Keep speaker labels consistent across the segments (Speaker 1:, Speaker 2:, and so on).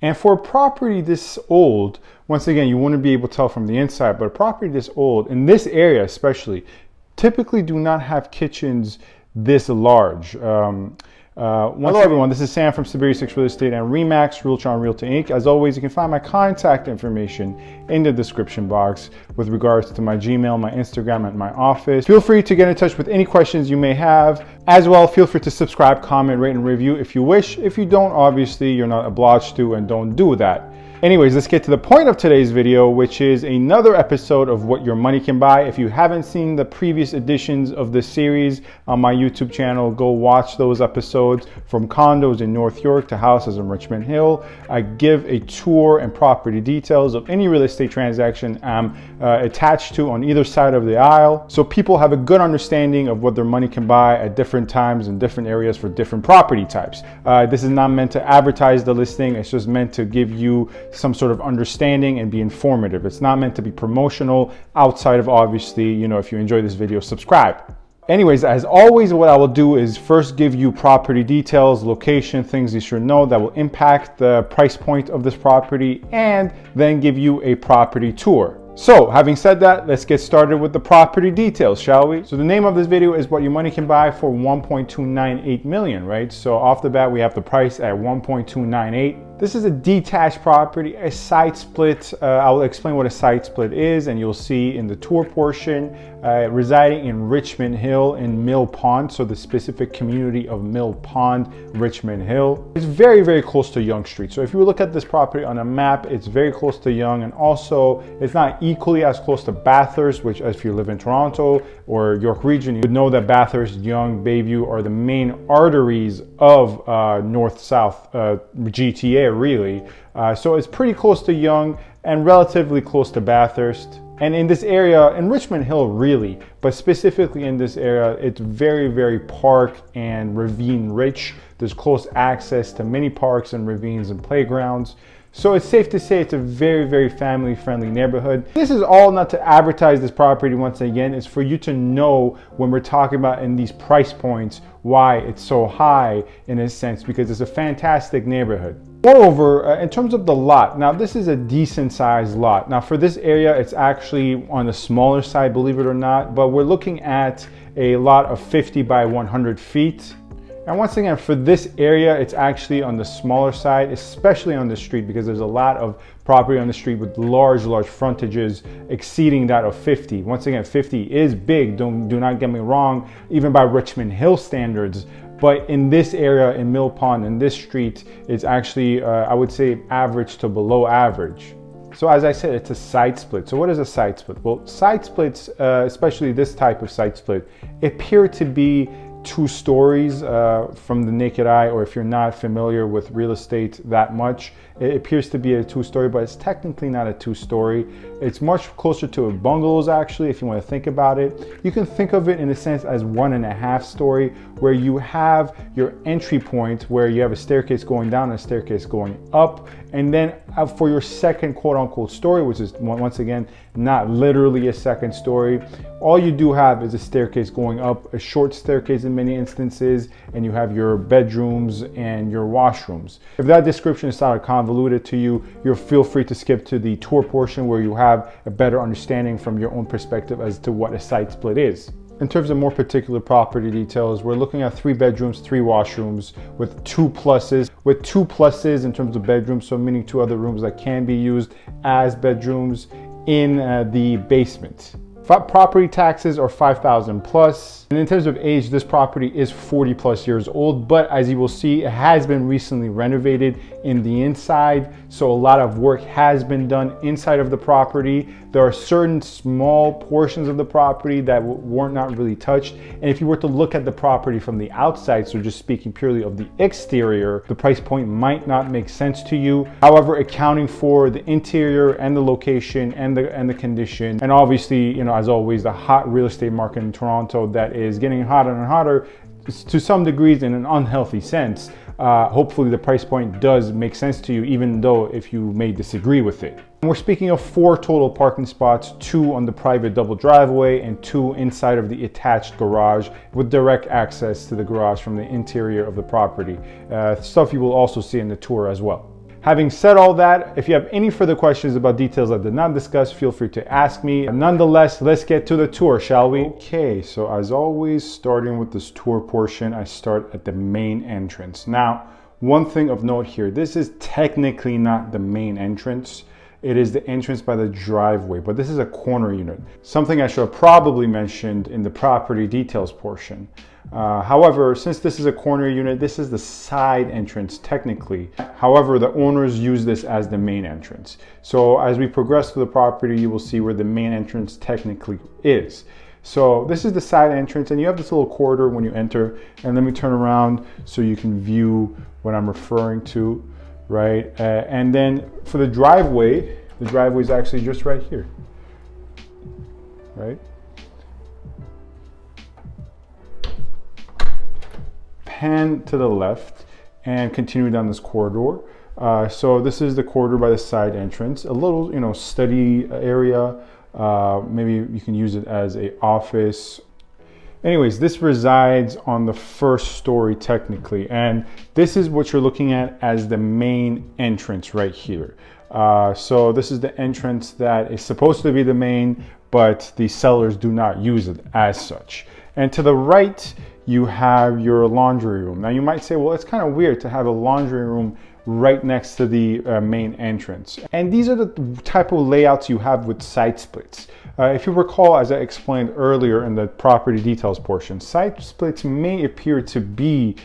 Speaker 1: And for a property this old, once again, you wouldn't be able to tell from the inside, but a property this old, in this area especially, typically do not have kitchens this large. Hello everyone, this is Sam from SaberiSixRealEstate and Remax, Realtron, Realty Inc. As always, you can find my contact information in the description box with regards to my Gmail, my Instagram, and my office. Feel free to get in touch with any questions you may have. As well, feel free to subscribe, comment, rate, and review if you wish. If you don't, obviously, you're not obliged to, and don't do that. Anyways, let's get to the point of today's video, which is another episode of What Your Money Can Buy. If you haven't seen the previous editions of this series on my YouTube channel, go watch those episodes from condos in North York to houses in Richmond Hill. I give a tour and property details of any real estate transaction I'm attached to on either side of the aisle, so people have a good understanding of what their money can buy at different times in different areas for different property types. This is not meant to advertise the listing. It's just meant to give you some sort of understanding and be informative. It's not meant to be promotional outside of, obviously, if you enjoy this video, subscribe. Anyways, as always, what I will do is first give you property details, location, things you should know that will impact the price point of this property, and then give you a property tour. So, having said that, let's get started with the property details, shall we? So the name of this video is What Your Money Can Buy for $1.298 million, right? So off the bat, we have the price at $1.298. This is a detached property, a side split. I will explain what a side split is, and you'll see in the tour portion, residing in Richmond Hill in Mill Pond, so the specific community of Mill Pond, Richmond Hill. It's very, very close to Yonge Street. So if you look at this property on a map, it's very close to Yonge, and also it's not equally as close to Bathurst, which if you live in Toronto or York region, you would know that Bathurst, Yonge, Bayview are the main arteries of north-south GTA, really. So it's pretty close to Yonge and relatively close to Bathurst. And in this area, in Richmond Hill really, but specifically in this area, it's very, very park and ravine rich. There's close access to many parks and ravines and playgrounds. So it's safe to say it's a very, very family friendly neighborhood. This is all not to advertise this property once again. It's for you to know when we're talking about in these price points, why it's so high in a sense, because it's a fantastic neighborhood. Moreover, in terms of the lot, now this is a decent sized lot. Now for this area, it's actually on the smaller side, believe it or not, but we're looking at a lot of 50 by 100 feet. And once again, for this area, it's actually on the smaller side, especially on the street, because there's a lot of property on the street with large frontages exceeding that of 50. Once again, 50 is big, do not get me wrong, even by Richmond Hill standards. But in this area, in Mill Pond, in this street, it's actually, I would say, average to below average. So as I said, it's a side split. So what is a side split? Well, side splits, especially this type of side split, appear to be two stories from the naked eye, or if you're not familiar with real estate that much, it appears to be a two-story, but it's technically not a two-story. It's much closer to a bungalows actually, if you want to think about it. You can think of it in a sense as 1.5 story, where you have your entry point where you have a staircase going down and a staircase going up, and then for your second quote-unquote story, which is once again not literally a second story, all you do have is a staircase going up, a short staircase in many instances, and you have your bedrooms and your washrooms. If that description sounded convoluted to you, you'll feel free to skip to the tour portion where you have a better understanding from your own perspective as to what a side split is. In terms of more particular property details, we're looking at 3 bedrooms, 3 washrooms with 2 pluses. With 2 pluses in terms of bedrooms, so meaning 2 other rooms that can be used as bedrooms in the basement. Property taxes are $5,000 plus. And in terms of age, this property is 40 plus years old, but as you will see, it has been recently renovated in the inside. So a lot of work has been done inside of the property. There are certain small portions of the property that weren't not really touched. And if you were to look at the property from the outside, so just speaking purely of the exterior, the price point might not make sense to you. However, accounting for the interior and the location and the condition, and obviously, as always, the hot real estate market in Toronto that is getting hotter and hotter to some degrees in an unhealthy sense. Hopefully the price point does make sense to you, even though if you may disagree with it. And we're speaking of 4 total parking spots, 2 on the private double driveway and 2 inside of the attached garage with direct access to the garage from the interior of the property. Stuff you will also see in the tour as well. Having said all that, if you have any further questions about details I did not discuss, feel free to ask me. Nonetheless, let's get to the tour, shall we? Okay, so as always, starting with this tour portion, I start at the main entrance. Now, one thing of note here, this is technically not the main entrance. It is the entrance by the driveway, but this is a corner unit. Something I should have probably mentioned in the property details portion. However, since this is a corner unit, this is the side entrance technically. However, the owners use this as the main entrance. So as we progress through the property, you will see where the main entrance technically is. So this is the side entrance, and you have this little corridor when you enter. And let me turn around so you can view what I'm referring to, right? And then for the driveway is actually just right here, right? Pan to the left and continue down this corridor. So this is the corridor by the side entrance, a little, study area. Maybe you can use it as a office. Anyways, this resides on the first story technically, and this is what you're looking at as the main entrance right here. So this is the entrance that is supposed to be the main, but the sellers do not use it as such. And to the right, you have your laundry room. Now you might say, well, it's kind of weird to have a laundry room right next to the main entrance. And these are the type of layouts you have with side splits. If you recall, as I explained earlier in the property details portion, side splits may appear to be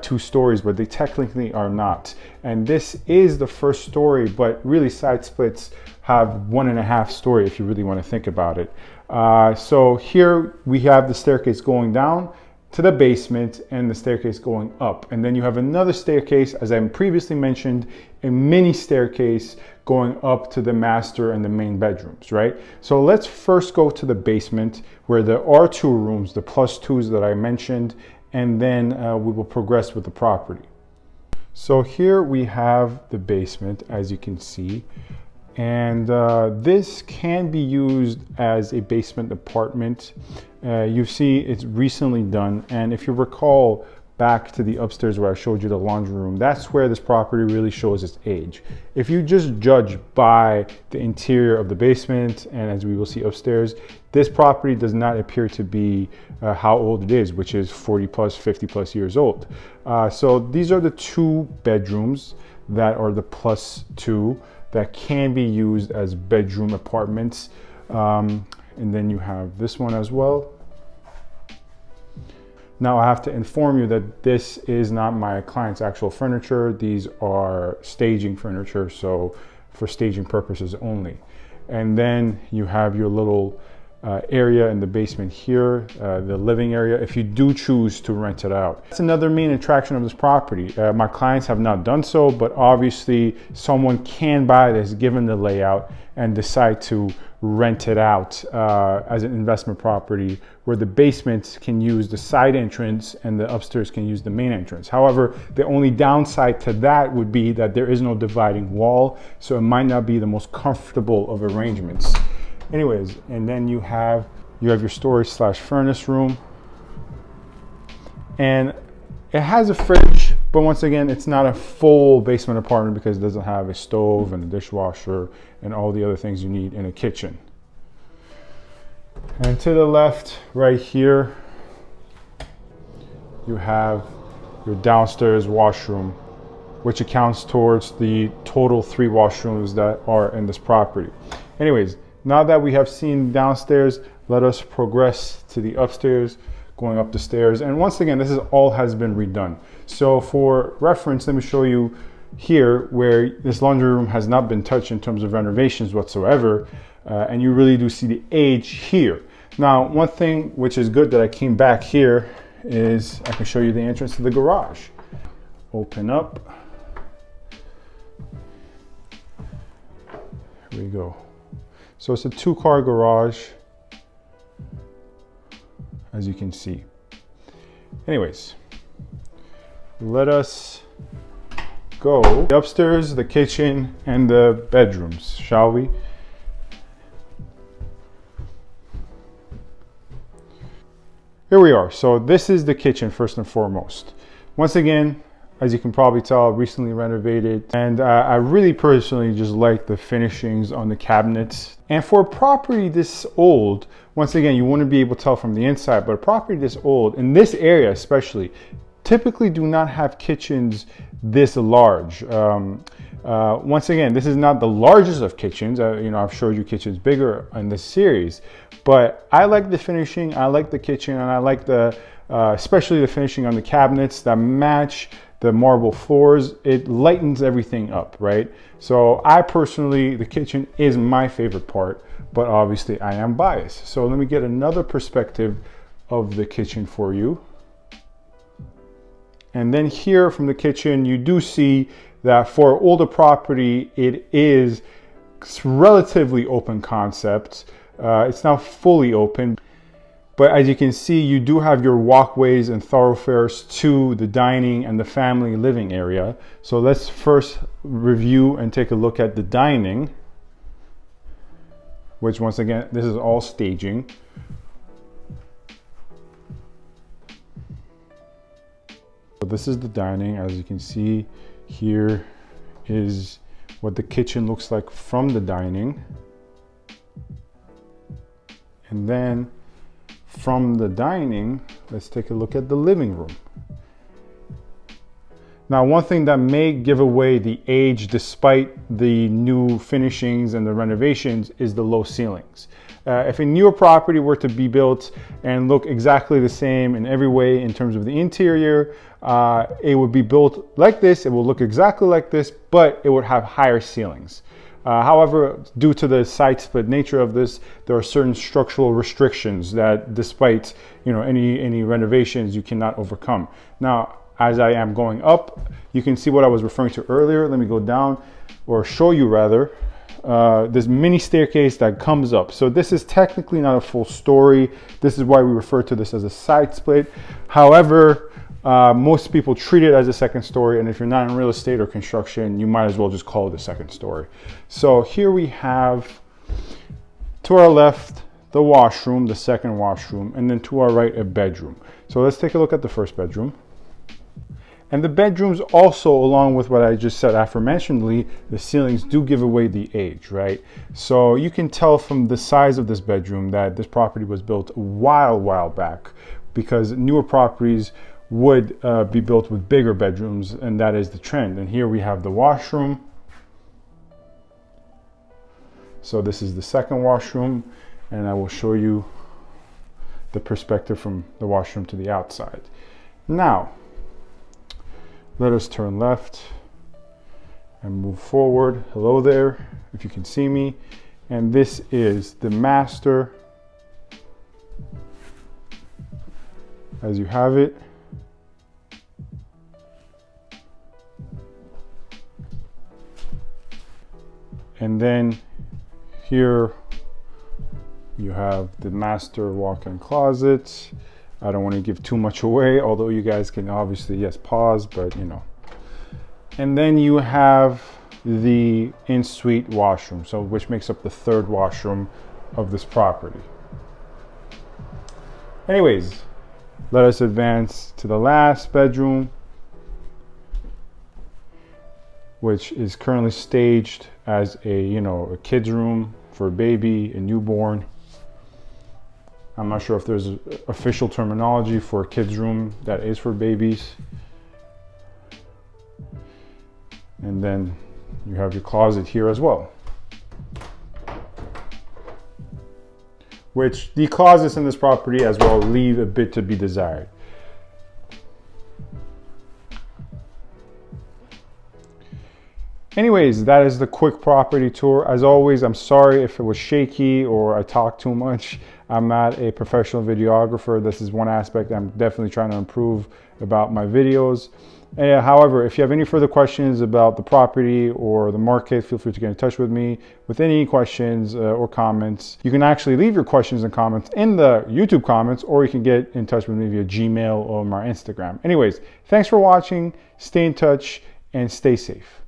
Speaker 1: 2 stories, but they technically are not. And this is the first story, but really side splits have 1.5 story if you really want to think about it. So here we have the staircase going down to the basement and the staircase going up. And then you have another staircase, as I previously mentioned, a mini staircase going up to the master and the main bedrooms, right? So let's first go to the basement where there are 2 rooms, the +2s that I mentioned, and then we will progress with the property. So here we have the basement, as you can see. And this can be used as a basement apartment. You see it's recently done. And if you recall back to the upstairs where I showed you the laundry room, that's where this property really shows its age. If you just judge by the interior of the basement, and as we will see upstairs, this property does not appear to be how old it is, which is 40+, 50+ years old. So these are the 2 bedrooms that are the +2. That can be used as bedroom apartments. And then you have this one as well. Now I have to inform you that this is not my client's actual furniture. These are staging furniture, so for staging purposes only. And then you have your little area in the basement here, the living area, if you do choose to rent it out. That's another main attraction of this property. My clients have not done so, but obviously someone can buy this given the layout and decide to rent it out as an investment property where the basement can use the side entrance and the upstairs can use the main entrance. However, the only downside to that would be that there is no dividing wall, so it might not be the most comfortable of arrangements. Anyways, and then you have your storage/furnace room, and it has a fridge, but once again, it's not a full basement apartment because it doesn't have a stove and a dishwasher and all the other things you need in a kitchen. And to the left, right here, you have your downstairs washroom, which accounts towards the total 3 washrooms that are in this property. Anyways, now that we have seen downstairs, let us progress to the upstairs, going up the stairs. And once again, this is all has been redone. So for reference, let me show you here where this laundry room has not been touched in terms of renovations whatsoever. And you really do see the age here. Now, one thing which is good that I came back here is I can show you the entrance to the garage. Open up. Here we go. So it's a 2-car garage, as you can see. Anyways, let us go upstairs, the kitchen, and the bedrooms, shall we? Here we are. So this is the kitchen first and foremost. Once again, As you can probably tell, recently renovated, and I really personally just like the finishings on the cabinets. And for a property this old, once again, you wouldn't be able to tell from the inside, but a property this old, in this area especially, typically do not have kitchens this large. Once again, this is not the largest of kitchens. I've showed you kitchens bigger in this series, but I like the finishing, I like the kitchen, and I like the especially the finishing on the cabinets that match the marble floors. It lightens everything up, right? So I personally, the kitchen is my favorite part, but obviously I am biased. So let me get another perspective of the kitchen for you. And then here from the kitchen, you do see that for older property, it is relatively open concept. It's not fully open. But as you can see, you do have your walkways and thoroughfares to the dining and the family living area. So let's first review and take a look at the dining, which once again, this is all staging. So this is the dining. As you can see, here is what the kitchen looks like from the dining. And then from the dining, let's take a look at the living room. Now, one thing that may give away the age despite the new finishings and the renovations is the low ceilings. If a newer property were to be built and look exactly the same in every way in terms of the interior, it would be built like this, it will look exactly like this, but it would have higher ceilings. However, due to the side split nature of this, there are certain structural restrictions that despite any renovations, you cannot overcome. Now, as I am going up, you can see what I was referring to earlier. Let me go down, or show you rather, this mini staircase that comes up. So this is technically not a full story. This is why we refer to this as a side split. However, most people treat it as a second story, and if you're not in real estate or construction, you might as well just call it a second story. So here we have, to our left, the washroom, the second washroom, and then to our right, a bedroom. So let's take a look at the first bedroom. And the bedrooms also, along with what I just said aforementionedly, the ceilings do give away the age, right? So you can tell from the size of this bedroom that this property was built a while back, because newer properties would be built with bigger bedrooms, and that is the trend. And here we have the washroom. So this is the second washroom, and I will show you the perspective from the washroom to the outside. Now, let us turn left and move forward. Hello there, if you can see me. And this is the master, as you have it. And then here you have the master walk-in closet. I don't want to give too much away, although you guys can obviously, yes, pause, but And then you have the in-suite washroom, so which makes up the third washroom of this property. Anyways, let us advance to the last bedroom, which is currently staged as a kid's room for a baby, a newborn. I'm not sure if there's official terminology for a kid's room that is for babies. And then you have your closet here as well, which the closets in this property as well leave a bit to be desired. Anyways, that is the quick property tour. As always, I'm sorry if it was shaky or I talked too much. I'm not a professional videographer. This is one aspect I'm definitely trying to improve about my videos. However, if you have any further questions about the property or the market, feel free to get in touch with me with any questions or comments. You can actually leave your questions and comments in the YouTube comments, or you can get in touch with me via Gmail or my Instagram. Anyways, thanks for watching. Stay in touch and stay safe.